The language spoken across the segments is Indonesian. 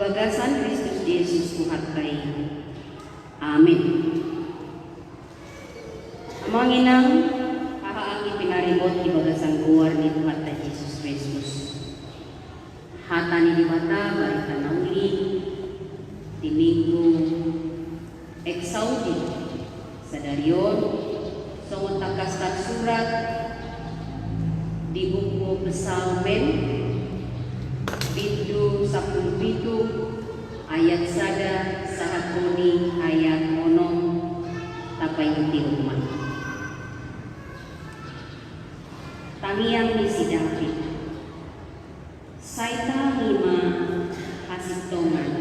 bagasan Kristus Yesus Tuhan kay. Amin. Amanginang hahaangi pinaribot di bagasan kuar ni Tuhan ta Yesus Kristus. Hatani di bata barikan nauli di minggu Eksaudi sadarion songon takastat surat di buku Psalmen Pintu 10 ayat sada sahatuni ayat monom tapay di rumah. Tamiang ni si David. Saita hima hasitongan.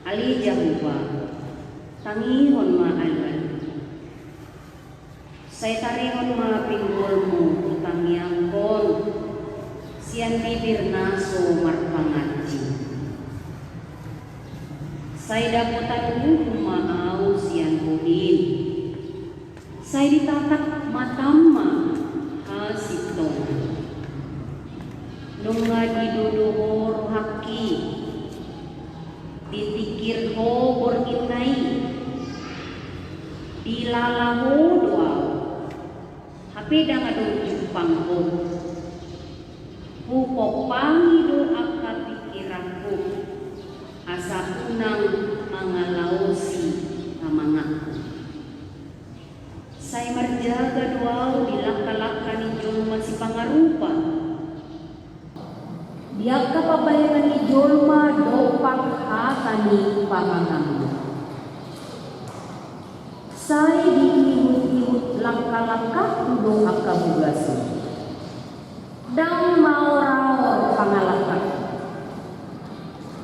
Ali Jehovah. Tangihon ma alwan. Saita rehon ma pinggulmu utamiang kon. Sian bibir naso marpangaji. Saya daputan kumaaw sian budin. Saya ditatak matama hasiton. Nunga diduduhor haki. Ditikir ho borginay. Dilalaho doa. Hapeda ngadong jupang ho. Hupopangi doa kapikiranku asa punang mangalausi amangaku. Saya marjaga doa di laka-laka ni jolma si pangarupa. Dia kapabayangan ni jolma dopang hatani pamangamu. Saya diihut-ihut langkah-langkah doa kabugasi. Dan mau rawat pangalakan.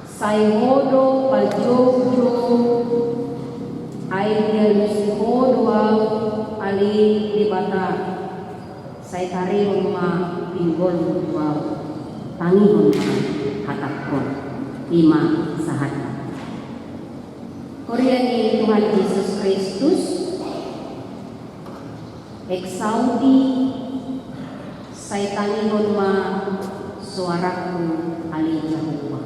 Saya hodo pajojo air hodo ali di bata. Saya tarik rumah pinggul wow tangi rumah hatakon 5 sahat. Korea ni Tuhan Yesus Kristus Eksaudi saya tanihon ma suaraku ali Jehovah.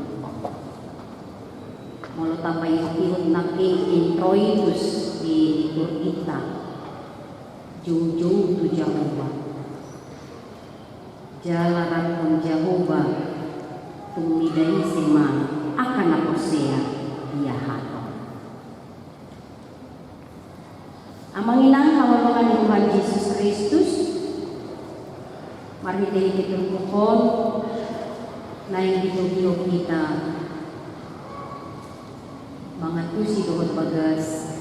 Molo tapay ihut naking introitus di litur kita. Jujung tu Jehovah. Jalaran Jehovah tumidai sema akan aku sea dia hato. Amanginang hawalongan Tuhan Yesus Kristus. Mari kita mohon naik di hidup kita mangatusi dohon bagas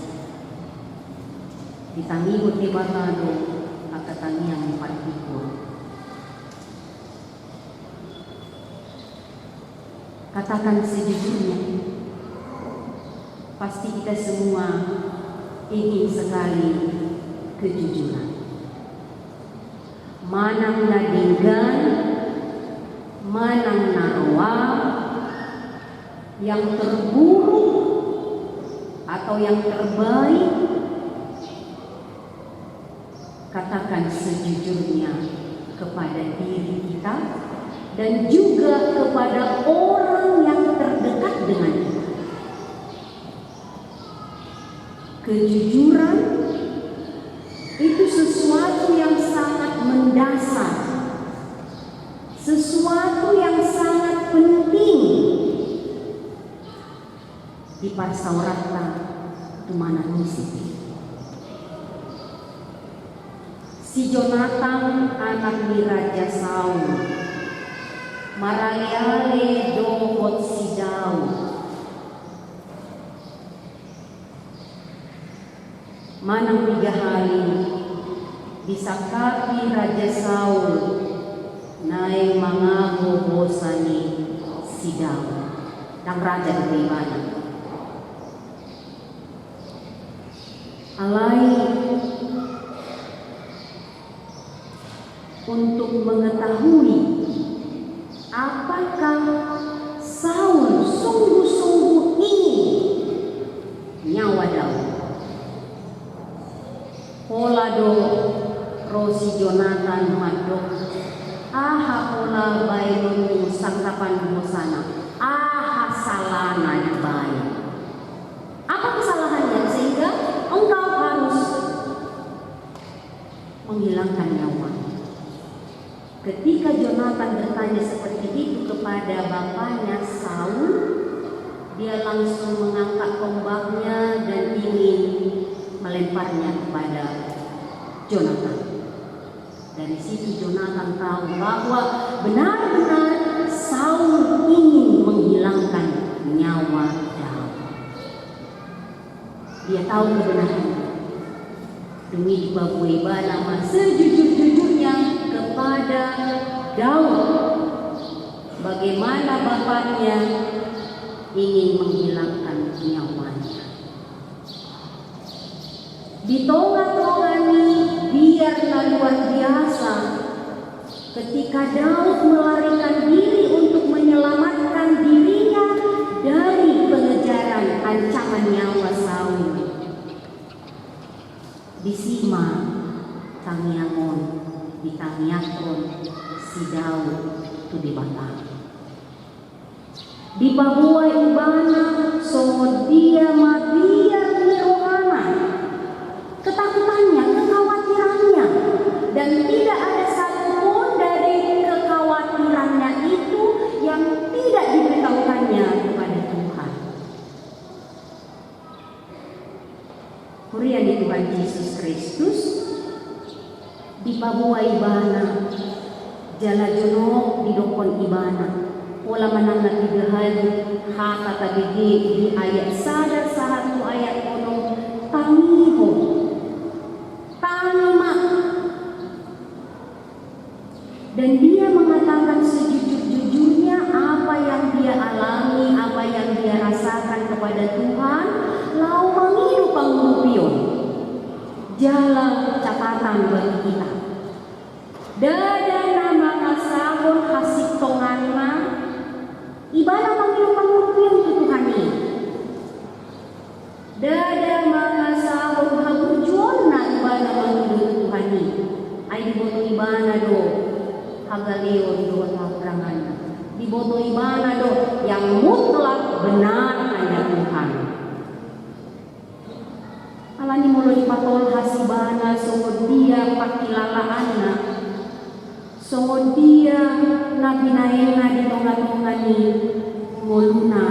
ditangihut di batado akatangiang partikur. Katakan sejujurnya, pasti kita semua ingin sekali kejujuran. Manang nadinggan, manang narwa, yang terburuk atau yang terbaik, katakan sejujurnya kepada diri kita dan juga kepada orang yang terdekat dengan kita. Kejujuran itu sesuatu yang sangat mendasar, sesuatu yang sangat penting di parsauratan tumana misi. Si Jonathan anak ni Raja Saul maraliale dohot si Daud. Manang bigahali disakapi Raja Saul naik mangabobosani si Daud dan raja bagaimana alai untuk mengetahui apakah Saul sungguh-sungguh ingin nyawa Daud. Polado Rosi Jonathan madok aha pola bainu sangkapan bosana aha salah dia langsung mengangkat tombaknya dan ingin melemparnya kepada Jonathan. Dari situ Jonathan tahu bahwa benar-benar Saul ingin menghilangkan nyawa Daud. Dia tahu kebenarannya. Demi dibabui nama sejujur-jujurnya kepada Daud, bagaimana bapaknya ingin menghilangkan nyawanya. Ditonga-tongani biarlah luar biasa ketika Daud melarikan diri untuk menyelamatkan dirinya dari pengejaran ancaman nyawa Saul. Disima tangiamon, ditangiakon si Daud tu dibatang. Di Papua ibana so dia mabiar ni rohana. Ketakutannya, kekhawatirannya, dan tidak ada satupun dari kekhawatirannya itu yang tidak diberitahukannya kepada Tuhan. Kurian di Tuhan Yesus Kristus di Papua ibana jala jonok di dokon ibana wala manang natigahan haka tabigi di ayat sadar satu ayat kono tangiho tanima, dan dia mengatakan sejujur-jujurnya apa yang dia alami, apa yang dia rasakan kepada Tuhan, lau mengiru pangrupion jalan catatan bagi kita. Dada nama ngasahon hasik tonganma ibadah mengiru pangrupion ke Tuhan ini. Dada mangasahon haburjuon na ibadah mengiru Tuhan ini. Ay diboto ibana do hagaleon do lapangan. Diboto ibana do yang mutlak benar hanya Tuhan. Alani mulo ipatol hasibana sungod dia pakilalaanna. Sungod dia nabinaena di tonga-tongani nguluna.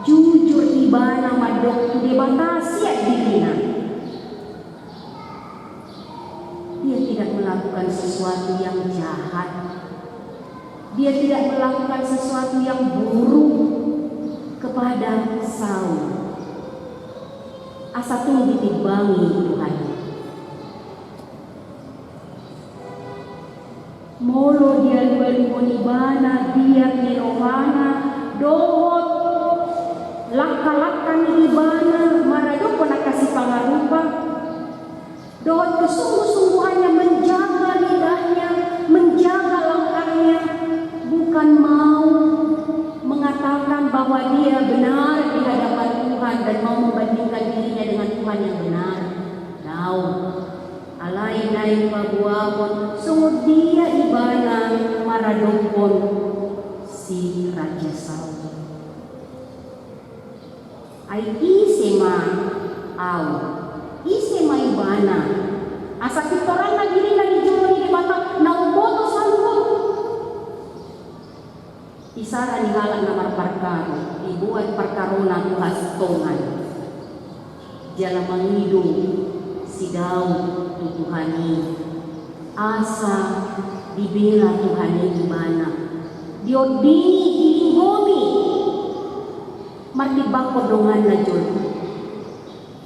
Jujur ibana madok di batasi dirina. Dia tidak melakukan sesuatu yang jahat. Dia tidak melakukan sesuatu yang buruk kepada Saul. Asa tuh ditibangi Tuhan. Molo dia luar ibana dia kirohana dohot laka-lakan ibana maradoko nakasih pangarupa. Dohot kesungguh-sungguhannya menjaga lidahnya, menjaga langkahnya, bukan mau mengatakan bahwa dia benar di hadapan Tuhan dan mau membandingkan dirinya dengan Tuhan yang benar. Daud alai naik pabuabon sungguh dia ibana maradokon si Raja Saul. Ai isema au isema ibana asa kitoran na diri na dijulo ni bata na uboto sangkot isara ni halang na marparkaro ibuat parkarona tuhas tongan jala mangidong si Daud tutuhani asa dibela Tuhani ibana diodini diinggomi martibako dongan na jol.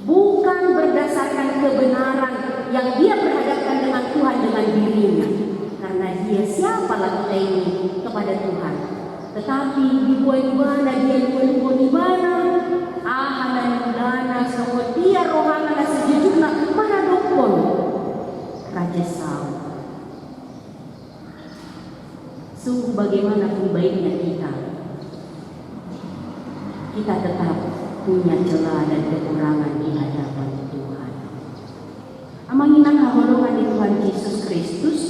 Bukan berdasarkan kebenaran yang dia berhadapkan dengan Tuhan dengan dirinya, karena dia siapa lagi ini kepada Tuhan. Tetapi dibuat ibana dia dibuat ibana ahanan dana sama dia rohana na sejujurnya mana dokon Raja Saul. Sungguh bagaimana pun baiknya kita tetap punya celah dan kekurangan di hadapan Tuhan. Amanginan haholongan di Tuhan Yesus Kristus.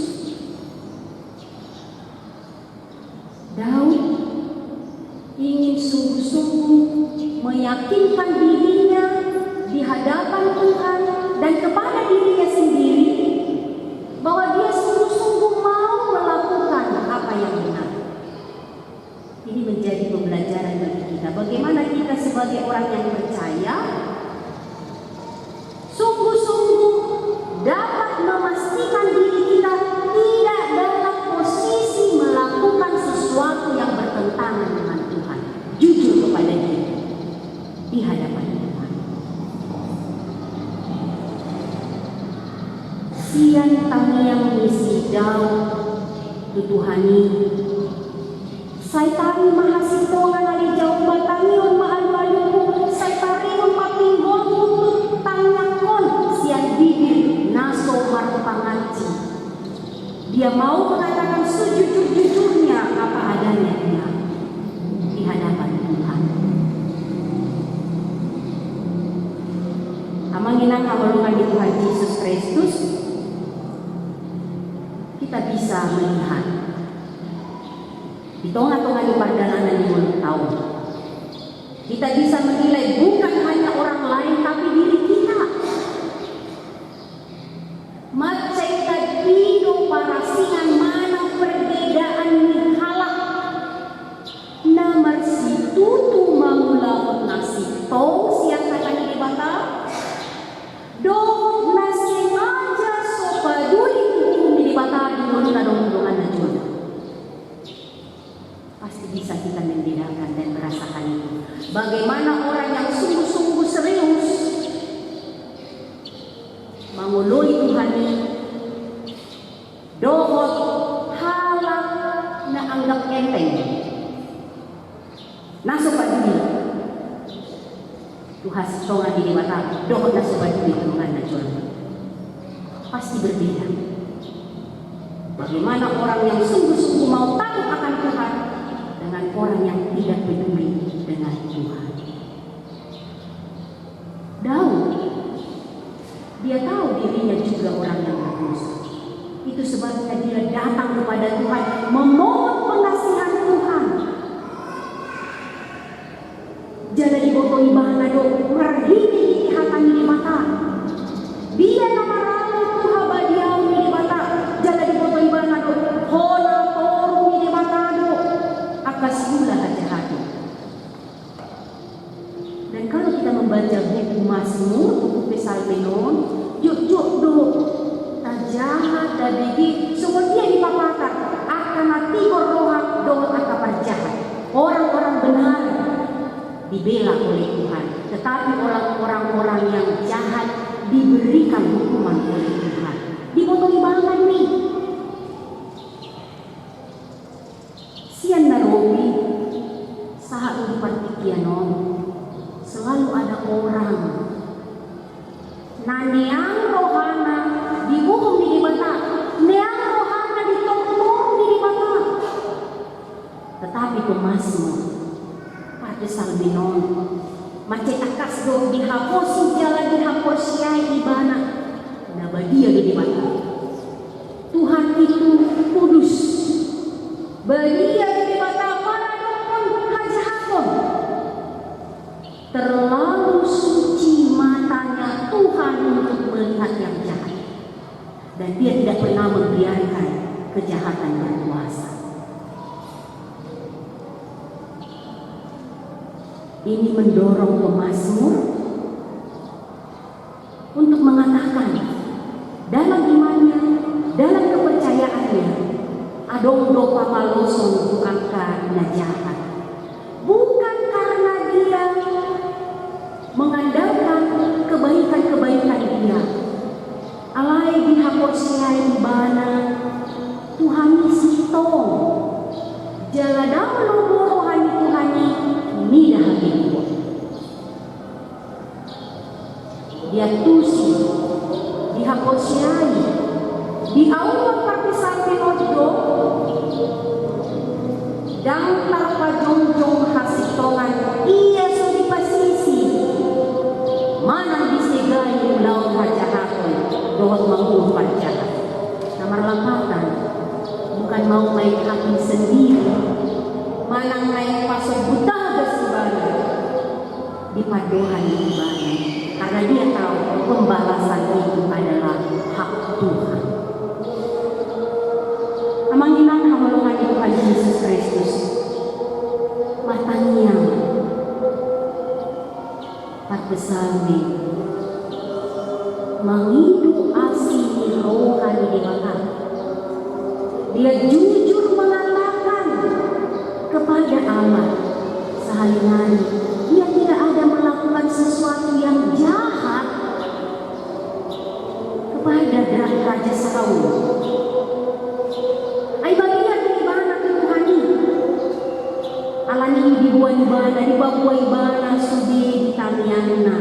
Daud ingin sungguh-sungguh meyakinkan dirinya di hadapan Tuhan dan kepada dirinya sendiri bahwa dia sungguh-sungguh mau melakukan apa yang benar. Ini menjadi pembelajaran bagi kita. sebagai orang yang percaya sungguh-sungguh dapat memastikan diri kita tidak dalam posisi melakukan sesuatu yang bertentangan dengan Tuhan. Jujur kepada Dia di hadapan Tuhan. Sian tamiang misi Daud tutuhani saya tari mahasitongan ali jauh batamion maalu-aluku saya tari mapinggong tangakon sian bibir naso marpangaci. Dia mau mengatakan sejujur-jujurnya apa adanya dia di hadapan Tuhan. Amanginang kabalungan di Tuhan Yesus Kristus, kita bisa melihat di tengah-tengah di perjalanan di mulut tahun. Kita bisa menilai bukan hanya orang lain tapi diri kita. Macet pido parasingan mana perbedaan halak. Namar si tutu mamula nasi tong siang katanya di bata. Dong nasi aja sopa duli tutu di bata di mulut dong-dongan najun. Pasti bisa kita membedakan dan merasakan itu. Bagaimana orang yang sungguh-sungguh serius mengului Tuhan ini, dohot halak na anggap enteng, nasupat diri. Tuhan setongan di mata, dohot nasupat diri Tuhan najul. Pasti berbeda. Bagaimana orang yang sungguh-sungguh mau takut akan Tuhan dengan orang yang tidak peduli dengan Tuhan. Daud, dia tahu dirinya juga orang yang berdosa. Itu sebabnya dia datang kepada Tuhan, memohon pengasihan Tuhan. Jada di botol ibana do merhini hatan di mata. Dia nama ramu Tuhan badiau di mata. Jada di botol ibana do hola toru di mata do. Akas gula aja hati. Dan kalau kita membaca buku Mazmur, buku Psalmenon, yuk do tajahat dabegi semua dia dipapakan akan hati rohak doa akabar jahat. Orang-orang benar dibela oleh Tuhan, tetapi orang-orang yang jahat diberikan hukuman oleh Tuhan. Dipotong banget nih. Sian narobi saat dipertikianon selalu ada orang naneang rohana dihukum di mata, neang rohana ditolong di mata. Tetapi Mazmur pada Salmenon macet akas do dihaposi jalan dihaposiai ibana nabadia di mata. Tuhan itu kudus. Badia di mata para dokon hajahakon. Terlalu suci matanya Tuhan untuk melihat yang jahat. Dan dia tidak pernah membiarkan kejahatan berkuasa. Ini mendorong pemazmur untuk mengatakan dalam imannya, dalam kepercayaannya, adong do pamaloson bukankah najahat. Bukan karena dia mengandalkan kebaikan-kebaikan dia. Alai dihaposiai ibana Tuhan isi tong. Jaladang lo rohani Tuhani ini dah hakim. Dia tusi dihaposiai di awal parti sampai ojo dan tanpa jongjong hasitongan ia sudah pasisi mana disegai ulau hajahakon dohot menguh pajahat. Namar lampatan bukan mau main hakim sendiri, manang main pasok buta besibana di padohan ibana, karena dia tahu pembalasan itu adalah hak Tuhan. Amanginang hamalungan Tuhan Yesus Kristus matanya bersami menghidup asih rohani di makan. Dia jujur mengatakan kepada Allah sehari-hari dia tidak ada melakukan sesuatu yang jahat kepada Raja Saul. Ay bagian di bana Tuhani alani di buwan-bana di babuay-bana sudi ditamianna.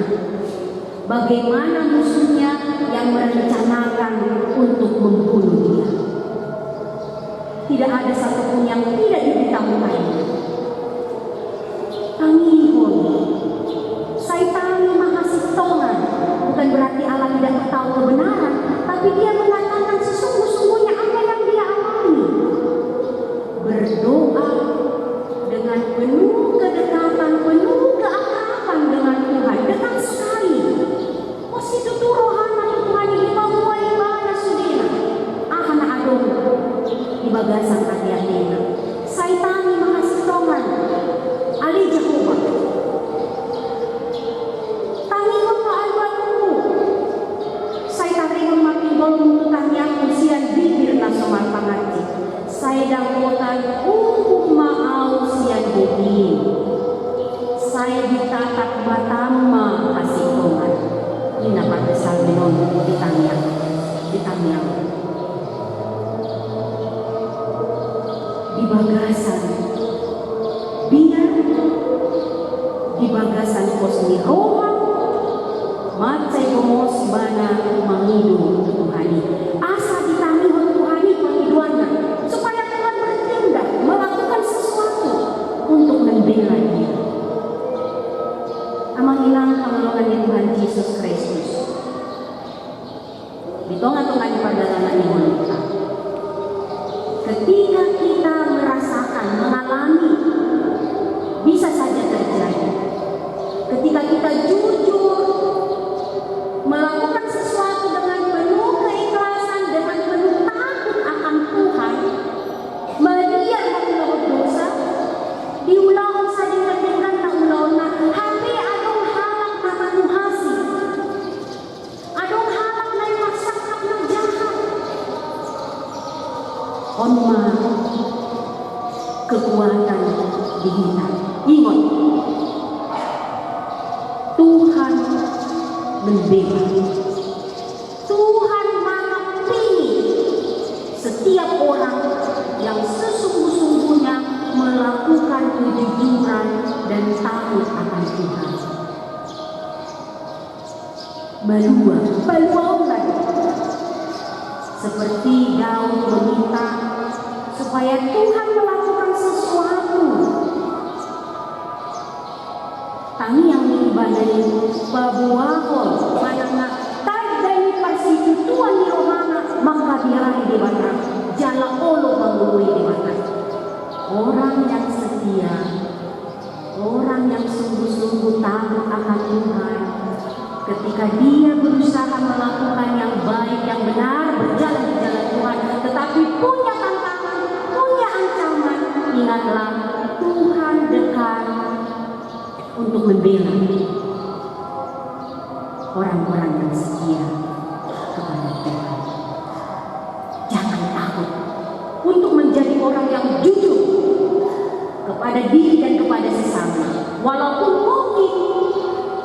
Bagaimana musuhnya yang merencanakan untuk membunuh dia. Tidak ada satupun yang tidak diberitahukannya. Tangihon, Saitani mahasistongan, bukan berarti Allah tidak tahu kebenaran, tapi dia mengatakan sesungguh-sungguhnya apa yang dia alami. Berdoa dengan penuh kedekatan, penuh keakraban dengan Tuhan, dekat sekali. Positu rohana Tuhan di bawah ibana sudina, ahana adong di bagasan hati-hatinya. Saitani mahasistongan, Ali Jehovah. Tangihon maalbaluku. Saitani matinggol muntukan yang usian bibir na somal pangati. Saya dakotan mau sian bobin. Saya ditatap matama kasih Tuhan. Ini dapat besar minum ditanyang. Di bagasan dia di bagasan pos ni Roma macay pumos bana mangidu Tuhani asa ditangihon Tuhani pengiduannya supaya Tuhan bertindak melakukan sesuatu untuk membela dia. Amang ilang kamalungan ni Tuhan Yesus Kristus ditonga-tonga di perjalanan kita. Ketika kita merasakan, mengalami, bisa saja terjadi. Ketika kita jujur melakukan sesuatu dengan penuh keikhlasan, dengan penuh takut akan Tuhan, melihat mengulang dosa, diulang saja dengan tak ulang. Tapi adong halak nama nuhasi, adong halak na maksakap ng jahat. Onma kekuatan digital. Ingat, Tuhan membela. Tuhan mengapini setiap orang yang sesungguh-sungguhnya melakukan kejujuran dan takut akan Tuhan. Balua lagi. Seperti Daud meminta supaya Tuhan melakukan sesuatu. Kami yang menibadai babuahon mananga tagdai persekutuan di Romana maka biari di mana jala olo mangului di mana. Orang yang setia, orang yang sungguh-sungguh takut akan Tuhan, ketika dia berusaha melakukan yang baik, yang benar, berjalan di jalan Tuhan, tetapi punya tantangan, punya ancaman, ingatlah Tuhan dekat untuk membela orang-orang yang setia kepada Tuhan. Jangan takut untuk menjadi orang yang jujur kepada diri dan kepada sesama, walaupun mungkin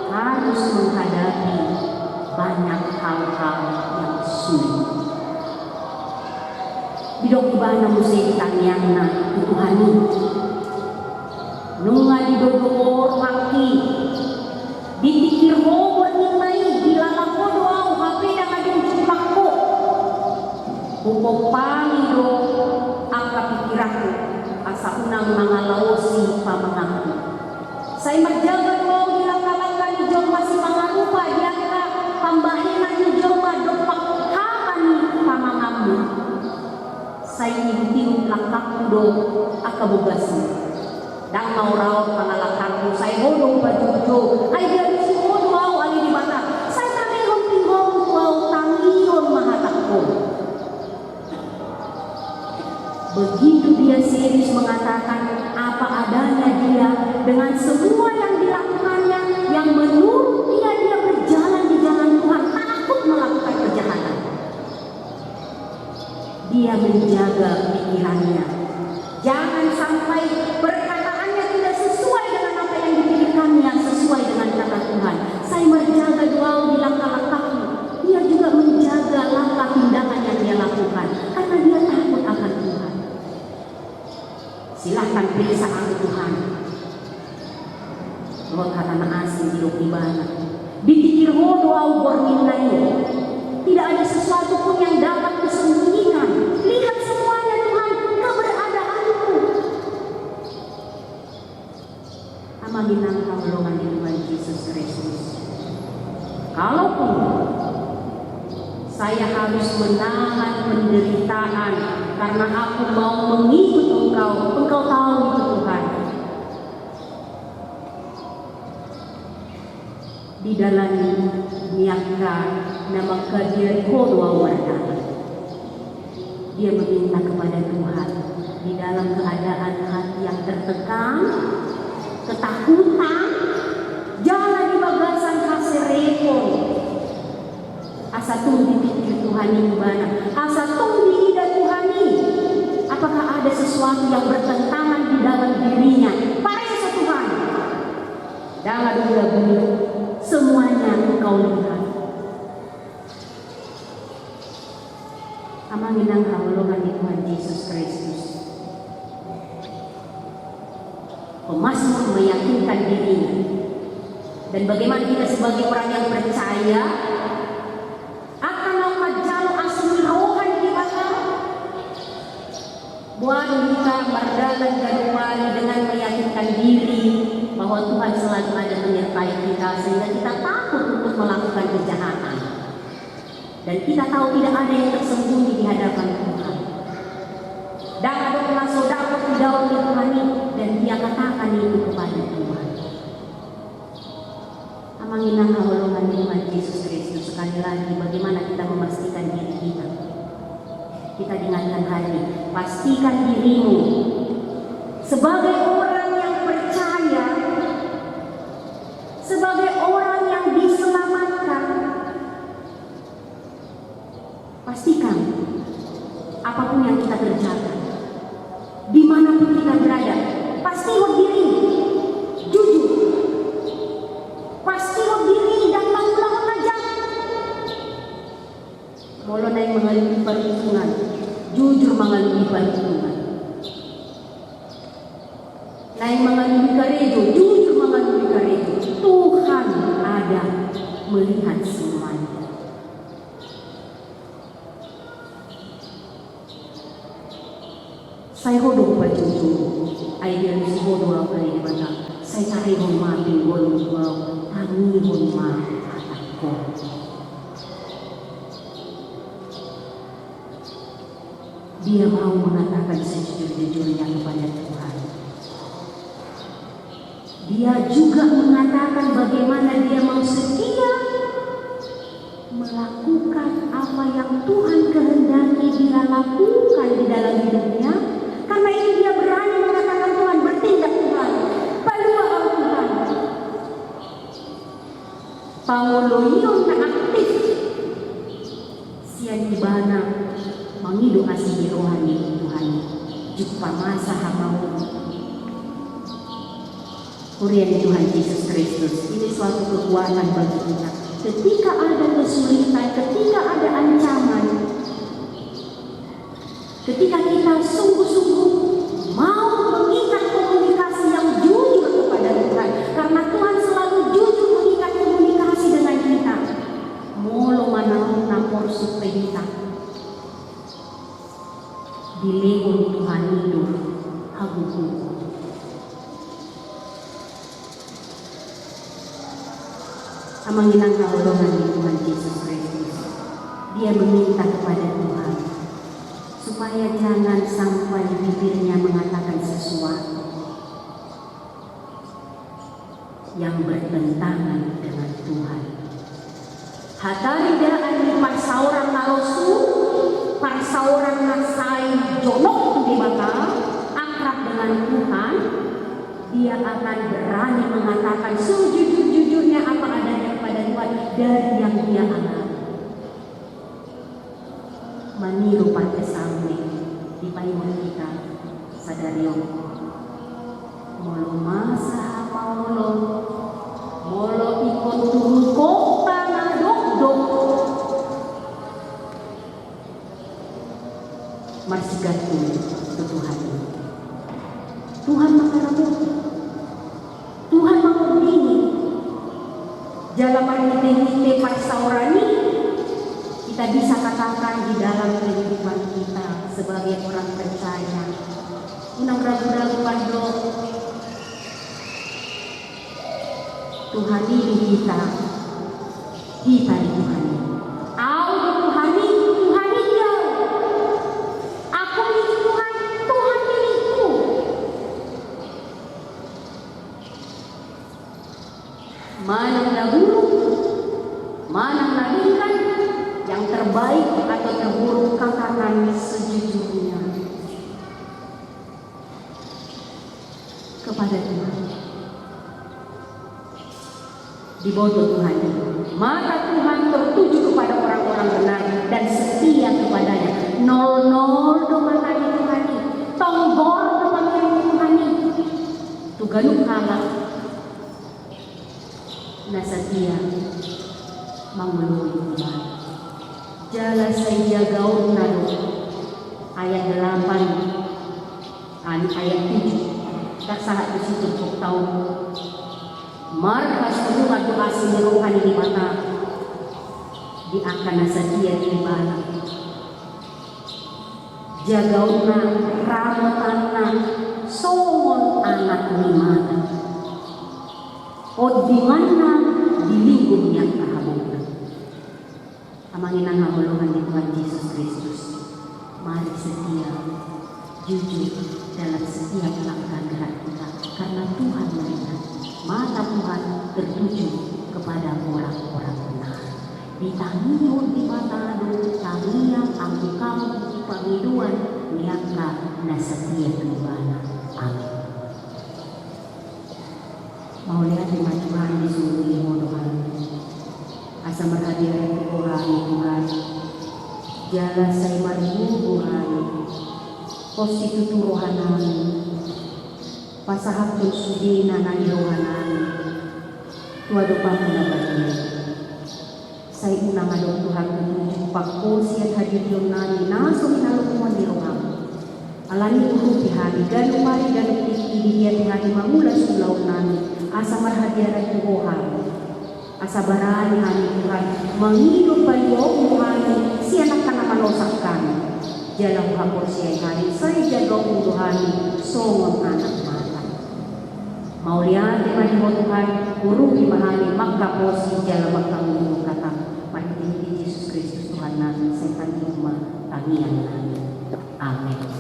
harus menghadapi banyak hal-hal yang sulit. Bidok ibana musi ditanyangna Tuhani. Nunga didodor maki. Ditikir ho nilai dilalako doa HP na kadung cipakko. Pupopani do ang kapikiraku asa unang mga laosi pamangaku. Saya magjaga doa dilangka-langka ni Joma si pangarupa diangka pambahinan ni Joma dopak hakani pamangamu. Saya nitium lakak do akabugasi. Dan mau rawat pangalakakku saya hodong baju ay dia si hodo au ali di mata. Saya tanihon tinggong au tangion mahatakku. Begitu dia serius mengatakan apa adanya dia dengan semua yang dilakukannya yang menurut Lot hatana asing hidup di mana. Dipikir doa borminai. Tidak ada sesuatu pun yang dapat disembunyikan. Lihat semuanya Tuhan, keberadaanmu. Amaginang kaulungan di Tuhan Yesus Kristus. Kalaupun saya harus menahan penderitaan karena aku mau mengikut Engkau, Engkau tahu itu Tuhan. Di dalam niaka nama kehadiran doa warga, dia meminta kepada Tuhan di dalam keadaan hati yang tertekan, ketakutan, jalan di bagasan hasil repot. Asa tunggu pikir Tuhan ini mana? Asa tunggu ida Tuhan ini. Apakah ada sesuatu yang bertentangan di dalam dirinya? Parisa Tuhan. Jangan dulu semuanya Engkau lihat. Amanginang kaulungan di Tuhan Yesus Kristus. Pemasmur meyakinkan dirinya. Dan bagaimana kita sebagai orang yang percaya akan lakukan jalur asli rohani di mata. Buat kita berdalam januari dengan meyakinkan diri bahwa Tuhan selalu ada menyertai kita sehingga kita takut untuk melakukan kejahatan. Dan kita tahu tidak ada yang tersembunyi di hadapan Tuhan. Dan ada pula saudara di dalam Tuhan ini dan dia katakan itu kepada Tuhan. Amanginang kaulungan Tuhan Yesus Kristus. Sekali lagi bagaimana kita memastikan diri kita. Kita dengarkan hari, pastikan dirimu sebagai orang yang percaya, sebagai orang yang diselamatkan. Pastikan apapun yang kita kerjakan, dimanapun kita berada, pasti diri jujur, pasti diri dan mengulang aja. Molo naik mengalami perhitungan, jujur mengalami perhitungan. Naik mengalami karejo, jujur mengalami karejo. Tuhan ada melihat semuanya. Saya hodong baju idea ni si hodo apa ni bata. Saya cari rumah di bolong bawah, kami rumah aku. Dia mau mengatakan sejujur-jujurnya kepada Tuhan. Dia juga mengatakan bagaimana dia mau setia melakukan apa yang Tuhan kehendaki dia lakukan di dalam hidupnya. Karena itu dia berani mengatakan Tuhan, bertindak Tuhan, palua Tuhan. Pauloion na aktif siya di bana mangido asih rohani Tuhan. Jumpa masa hamau. Kurian Tuhan Yesus Kristus, ini suatu kekuatan bagi kita. Ketika ada kesulitan, ketika ada ancaman, ketika kita sungguh-sungguh mau mengikat komunikasi yang jujur kepada Tuhan, karena Tuhan selalu jujur mengikat komunikasi dengan kita. Molo manau napor supedita dilegon Tuhan hidup haguku. Amanginang kaulungan di Tuhan Yesus Kristus. Dia meminta kepada Tuhan supaya jangan sampai bibirnya mengatakan sesuatu yang bertentangan dengan Tuhan. Hatari dia adi parsaurang nalosu, parsaurang nasai jonok di mata, akrab dengan Tuhan, dia akan berani mengatakan sejujur-jujurnya apa adanya kepada Tuhan dari yang dia alami. Maniru pakai sampai di payung kita sadarion molo masa molo molo ikut tungkok tanah dok marsigat itu Tuhan mengaramu Tuhan mengumpini Dalam hite persaurani, kita bisa katakan di dalam kehidupan kita sebagai orang percaya. Unang ragu-ragu kando Tuhan ini kita di Tuhan. Aku Tuhan dia. Aku milik Tuhan, Tuhan milikku. Mana dahulu, mana lahirkan, yang terbaik atau terburuk katakan sejujurnya kepada Tuhan. Dibodoh Tuhan, mata Tuhan tertuju kepada orang-orang benar dan setia kepadanya. 00 do matanya Tuhan, tonggor do matanya Tuhan, tuganuk kalah na setia mengeluhi Tuhan. Jala saya gaun nado ayat 8 ayat 7 tersahat di situ untuk tahu markas semua doa rohani di mata di akan setia di bala jagauna ramatana songon anak limana o di mana di lingkung yang kahabuna. Amangin ang hamuluhan ni Tuhan Yesus Kristus. Mari setia, jujur dalam setiap langkah gerak kita, karena Tuhan melihat. Mata Tuhan tertuju kepada orang-orang benar. Di tangion di mata tangian angkau pangiduan niangka na setia keluarga. Amin. Mau lihat di Tuhan di seluruh Tuhan. Asa berhadirat Tuhan Tuhan. Jala saya maribu Tuhan. Konstitusi rohani. Pasahapun sudi nanani rohani. Tuado pa muna bagi. Saya unang adong Tuhan kutuju pakosi at hadiryon nani naso minalukumuan di rohani. Alani uruh tihani ganu mari ganu tiki dia tihani mangulas ulaw nani. Asa marhadirat Tuhan. Asa barani hani Tuhan menghidup bayo Tuhan si anak kana manosak kami. Jalau hapor siya hari saya jaga Tuhan songong anak mata. Mau lihat di mana Tuhan urung di mahali maka posi jalan makam kata mari Yesus Kristus Tuhan nami setan cuma tangian nami. Amin.